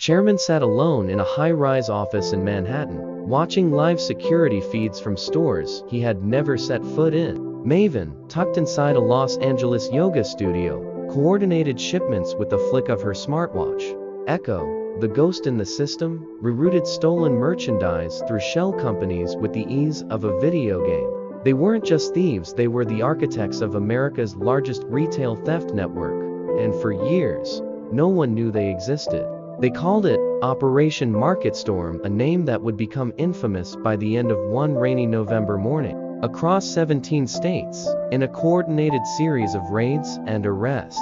Chairman sat alone in a high-rise office in Manhattan, watching live security feeds from stores he had never set foot in. Maven, tucked inside a Los Angeles yoga studio, coordinated shipments with the flick of her smartwatch. Echo, the ghost in the system, rerouted stolen merchandise through shell companies with the ease of a video game. They weren't just thieves, they were the architects of America's largest retail theft network, and for years, no one knew they existed. They called it Operation MarketStorm, a name that would become infamous by the end of one rainy November morning. Across 17 states, in a coordinated series of raids and arrests,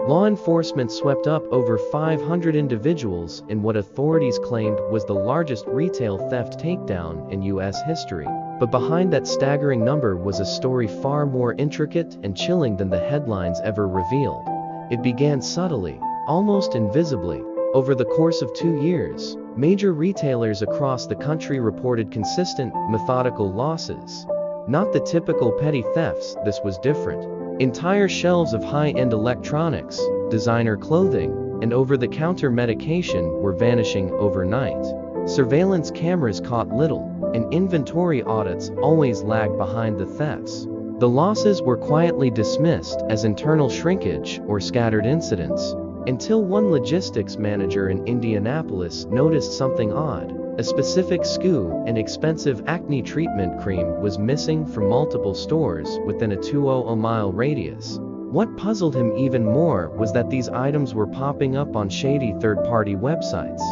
law enforcement swept up over 500 individuals in what authorities claimed was the largest retail theft takedown in U.S. history. But behind that staggering number was a story far more intricate and chilling than the headlines ever revealed. It began subtly, almost invisibly. Over the course of 2 years, major retailers across the country reported consistent, methodical losses. Not the typical petty thefts, this was different. Entire shelves of high-end electronics, designer clothing, and over-the-counter medication were vanishing overnight. Surveillance cameras caught little, and inventory audits always lagged behind the thefts. The losses were quietly dismissed as internal shrinkage or scattered incidents, until one logistics manager in Indianapolis noticed something odd. A specific SKU, an expensive acne treatment cream, was missing from multiple stores within a 200-mile radius. What puzzled him even more was that these items were popping up on shady third-party websites,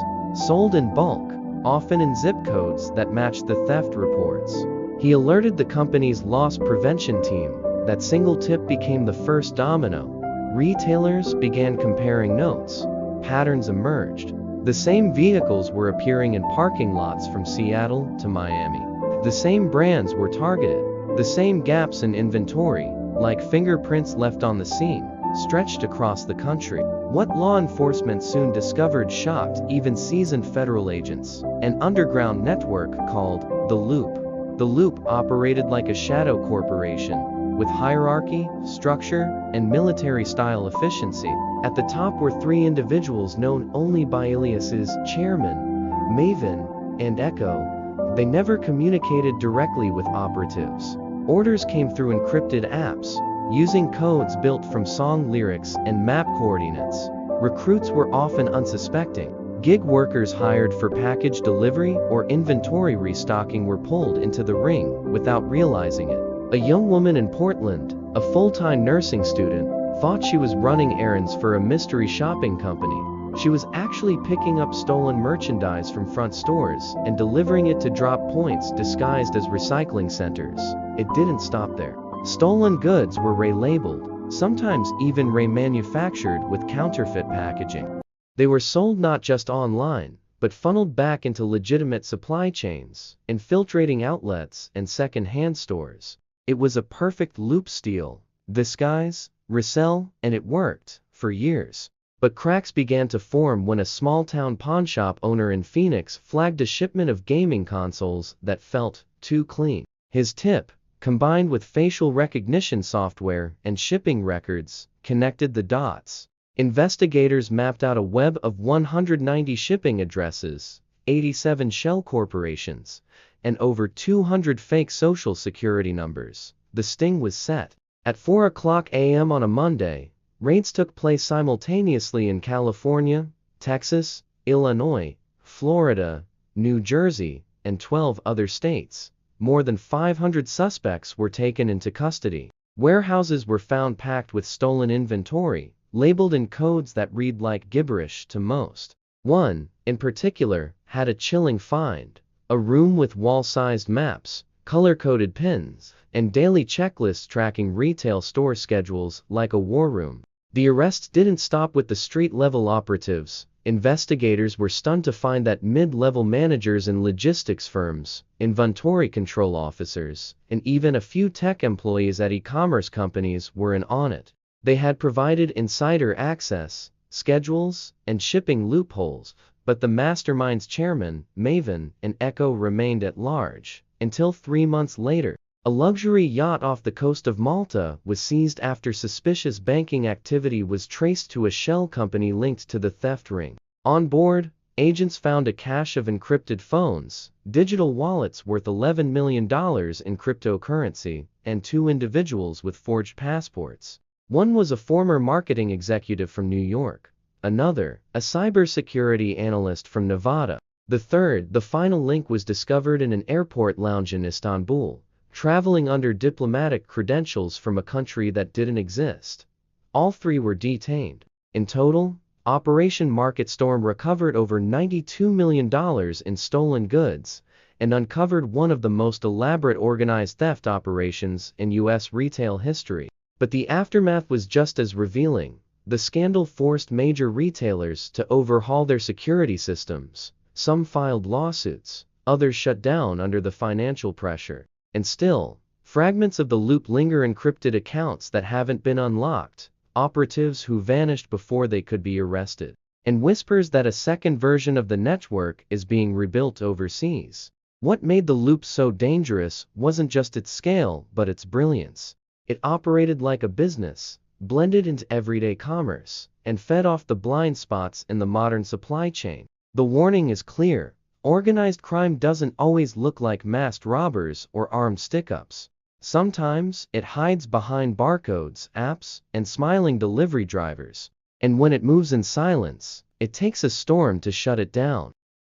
sold in bulk, often in zip codes that matched the theft reports. He alerted the company's loss prevention team. That single tip became the first domino. Retailers began comparing notes. Patterns emerged. The same vehicles were appearing in parking lots from Seattle to Miami. The same brands were targeted. The same gaps in inventory, like fingerprints left on the scene, stretched across the country. What law enforcement soon discovered shocked even seasoned federal agents: an underground network called The Loop. The Loop operated like a shadow corporation, with hierarchy, structure, and military-style efficiency. At the top were 3 individuals known only by aliases Chairman, Maven, and Echo. They never communicated directly with operatives. Orders came through encrypted apps, using codes built from song lyrics and map coordinates. Recruits were often unsuspecting. Gig workers hired for package delivery or inventory restocking were pulled into the ring without realizing it. A young woman in Portland, a full-time nursing student, thought she was running errands for a mystery shopping company. She was actually picking up stolen merchandise from front stores and delivering it to drop points disguised as recycling centers. It didn't stop there. Stolen goods were relabeled, sometimes even remanufactured with counterfeit packaging. They were sold not just online, but funneled back into legitimate supply chains, infiltrating outlets and second-hand stores. It was a perfect loop: steal, disguise, resell, and it worked for years. But cracks began to form when a small-town pawnshop owner in Phoenix flagged a shipment of gaming consoles that felt too clean. His tip, combined with facial recognition software and shipping records, connected the dots. Investigators mapped out a web of 190 shipping addresses, 87 shell corporations, and over 200 fake social security numbers. The sting was set. At 4:00 a.m. on a Monday, raids took place simultaneously in California, Texas, Illinois, Florida, New Jersey, and 12 other states. More than 500 suspects were taken into custody. Warehouses were found packed with stolen inventory, labeled in codes that read like gibberish to most. One, in particular, had a chilling find: a room with wall-sized maps, color-coded pins, and daily checklists tracking retail store schedules like a war room. The arrests didn't stop with the street-level operatives. Investigators were stunned to find that mid-level managers in logistics firms, inventory control officers, and even a few tech employees at e-commerce companies were in on it. They had provided insider access, schedules, and shipping loopholes, but the masterminds Chairman, Maven, and Echo remained at large, until 3 months later. A luxury yacht off the coast of Malta was seized after suspicious banking activity was traced to a shell company linked to the theft ring. On board, agents found a cache of encrypted phones, digital wallets worth $11 million in cryptocurrency, and 2 individuals with forged passports. One was a former marketing executive from New York. Another, a cybersecurity analyst from Nevada. The third, the final link, was discovered in an airport lounge in Istanbul, traveling under diplomatic credentials from a country that didn't exist. All 3 were detained. In total, Operation Market Storm recovered over $92 million in stolen goods and uncovered one of the most elaborate organized theft operations in U.S. retail history. But the aftermath was just as revealing. The scandal forced major retailers to overhaul their security systems. Some filed lawsuits, others shut down under the financial pressure. And still, fragments of the loop linger: encrypted accounts that haven't been unlocked, operatives who vanished before they could be arrested, and whispers that a second version of the network is being rebuilt overseas. What made the loop so dangerous wasn't just its scale, but its brilliance. It operated like a business, blended into everyday commerce, and fed off the blind spots in the modern supply chain. The warning is clear: organized crime doesn't always look like masked robbers or armed stick-ups. Sometimes it hides behind barcodes, apps, and smiling delivery drivers. And when it moves in silence, it takes a storm to shut it down.